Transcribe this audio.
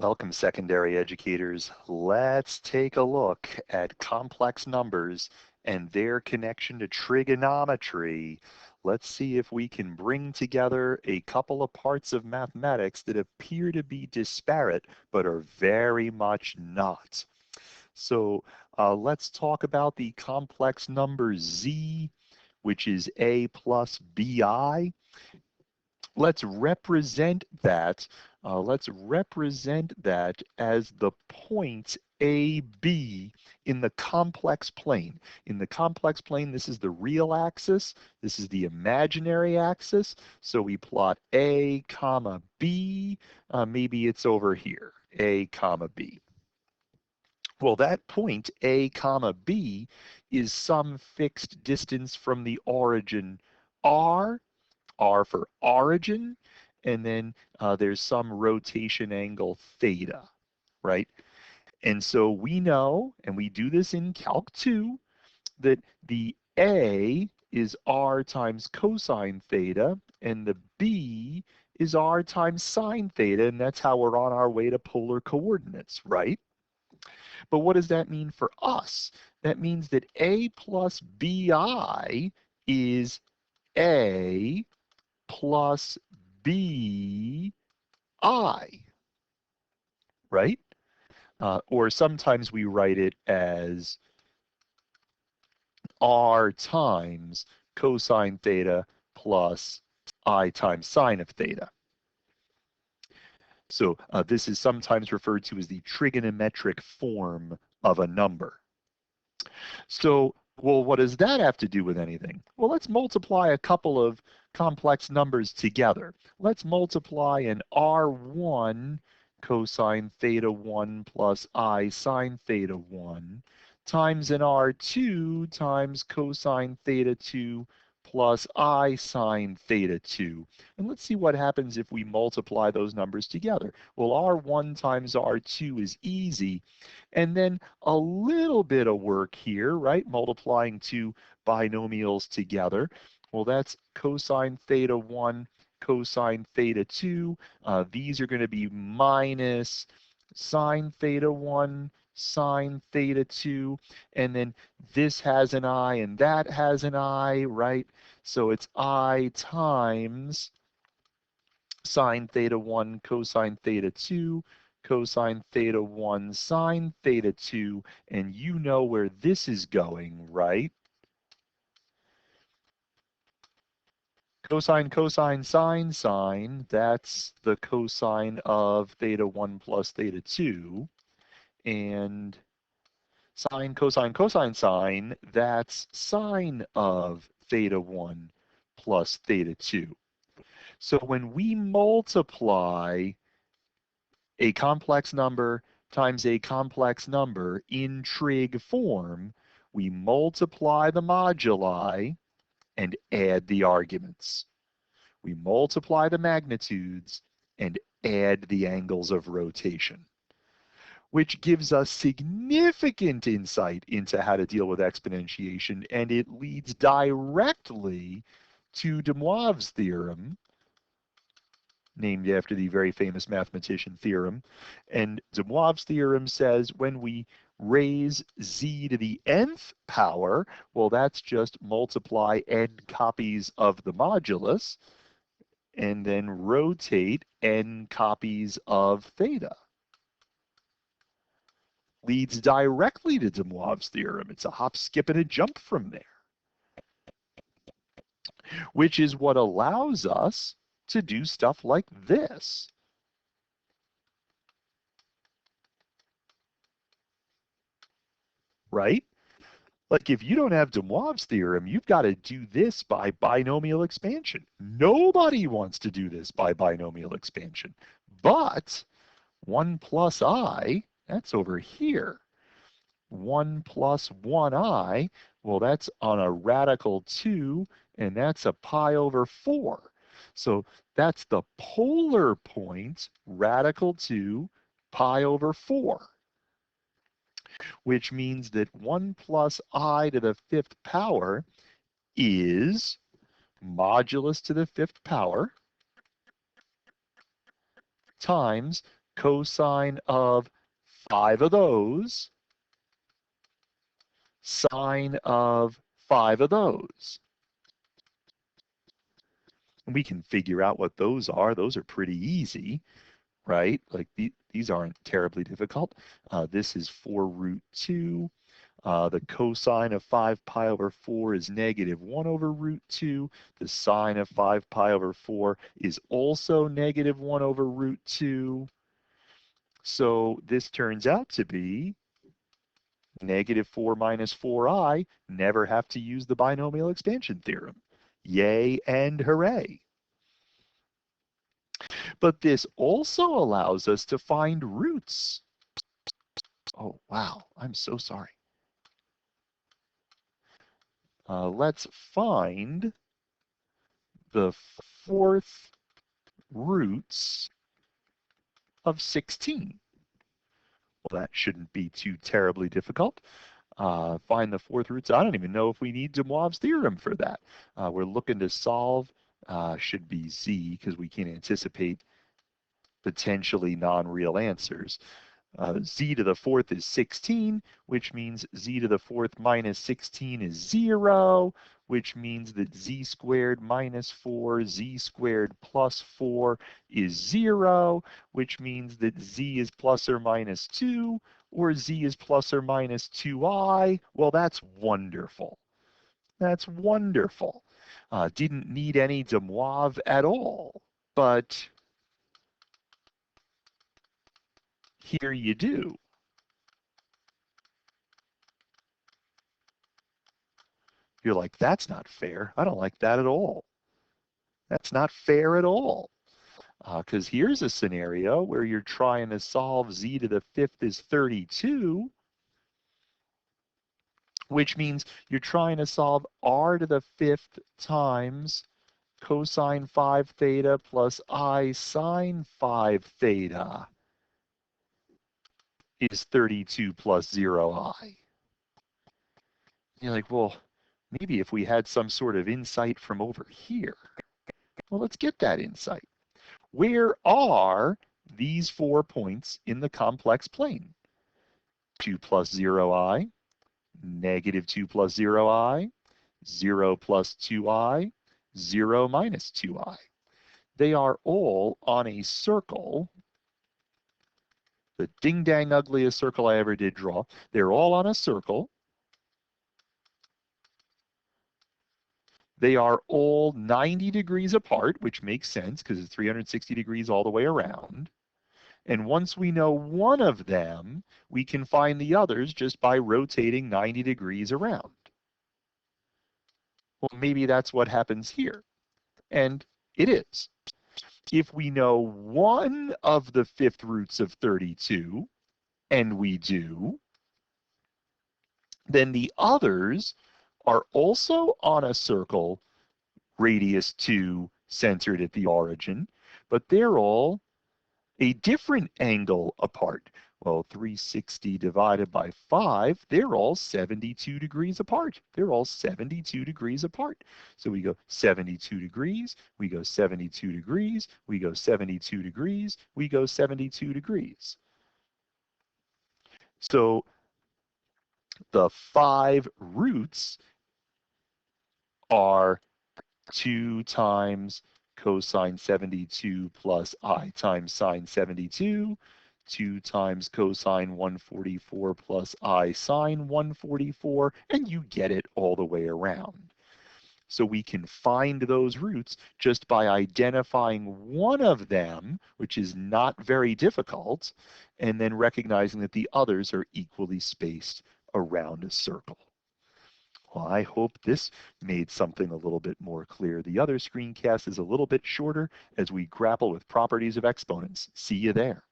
Welcome, secondary educators. Let's take a look at complex numbers and their connection to trigonometry. Let's see if we can bring together a couple of parts of mathematics that appear to be disparate, but are very much not. So let's talk about the complex number z, which is a plus bi. Let's represent that. Let's represent that as the point AB in the complex plane. In the complex plane, this is the real axis. This is the imaginary axis. So we plot A comma B. Maybe it's over here, A comma B. Well, that point A comma B is some fixed distance from the origin R for origin, and then there's some rotation angle theta, right? And so we know, and we do this in Calc 2, that the A is R times cosine theta, and the B is R times sine theta, and that's how we're on our way to polar coordinates, right? But what does that mean for us? That means that A plus BI is A plus BI, right? Or sometimes we write it as R times cosine theta plus I times sine of theta. So this is sometimes referred to as the trigonometric form of a number. So, well, what does that have to do with anything? Well, let's multiply a couple of complex numbers together. Let's multiply an R1 cosine theta 1 plus I sine theta 1 times an R2 times cosine theta 2 plus I sine theta 2. And let's see what happens if we multiply those numbers together. Well, R1 times R2 is easy. And then a little bit of work here, right? Multiplying two binomials together. Well, that's cosine theta 1, cosine theta 2. These are going to be minus sine theta 1, sine theta 2. And then this has an I and that has an I, right? So it's I times sine theta 1 cosine theta 2 cosine theta 1 sine theta 2, and you know where this is going, right? Cosine, cosine, sine, sine, that's the cosine of theta 1 plus theta 2. And sine, cosine, cosine, sine, that's sine of theta 1 plus theta 2. So when we multiply a complex number times a complex number in trig form, we multiply the moduli and add the arguments. We multiply the magnitudes and add the angles of rotation, which gives us significant insight into how to deal with exponentiation, and it leads directly to DeMoivre's theorem, named after the very famous mathematician Theorem. And DeMoivre's theorem says when we raise z to the nth power, well, that's just multiply n copies of the modulus and then rotate n copies of theta. Leads directly to DeMoivre's theorem. It's a hop, skip, and a jump from there, which is what allows us to do stuff like this. Right? Like if you don't have DeMoivre's theorem, you've got to do this by binomial expansion. Nobody wants to do this by binomial expansion. But 1 plus I, that's over here. 1 plus 1I, well, that's on a radical 2, and that's a pi over 4. So that's the polar point, radical 2, pi over 4. Which means that 1 plus I to the 5th power is modulus to the 5th power times cosine of 5 of those, sine of 5 of those. And we can figure out what those are. Those are pretty easy, right? Like these aren't terribly difficult. This is 4 root 2. The cosine of 5 pi over 4 is negative 1 over root 2. The sine of 5 pi over 4 is also negative 1 over root 2. So this turns out to be negative 4 minus 4i. Never have to use the binomial expansion theorem. Yay and hooray. But this also allows us to find roots. Oh, wow, I'm so sorry. Let's find the 4th roots of 16. Well, that shouldn't be too terribly difficult. Find the 4th roots. I don't even know if we need DeMoivre's theorem for that. We're looking to solve, should be z, because we can anticipate potentially non-real answers. Z to the 4th is 16, which means z to the 4th minus 16 is 0, which means that z squared minus 4, z squared plus 4 is 0, which means that z is plus or minus 2, or z is plus or minus 2i. Well, that's wonderful. That's wonderful. Didn't need any DeMoivre at all, but here you do. You're like, that's not fair. I don't like that at all. That's not fair at all. Because here's a scenario where you're trying to solve z to the 5th is 32, which means you're trying to solve r to the 5th times cosine 5 theta plus I sine 5 theta is 32 plus 0i. You're like, well, maybe if we had some sort of insight from over here. Well, let's get that insight. Where are these 4 points in the complex plane? 2 plus 0i, negative 2 plus 0i, 0 plus 2i, 0 minus 2i. They are all on a circle, the ding-dang ugliest circle I ever did draw. They're all on a circle. They are all 90 degrees apart, which makes sense because it's 360 degrees all the way around. And once we know one of them, we can find the others just by rotating 90 degrees around. Well, maybe that's what happens here. And it is. If we know one of the 5th roots of 32, and we do, then the others are also on a circle, radius 2, centered at the origin, but they're all a different angle apart. Well, 360 divided by 5, they're all 72 degrees apart. They're all 72 degrees apart. So we go 72 degrees, we go 72 degrees, we go 72 degrees, we go 72 degrees. So the 5 roots are 2 times cosine 72 plus I times sine 72, 2 times cosine 144 plus I sine 144, and you get it all the way around. So we can find those roots just by identifying one of them, which is not very difficult, and then recognizing that the others are equally spaced around a circle. Well, I hope this made something a little bit more clear. The other screencast is a little bit shorter as we grapple with properties of exponents. See you there.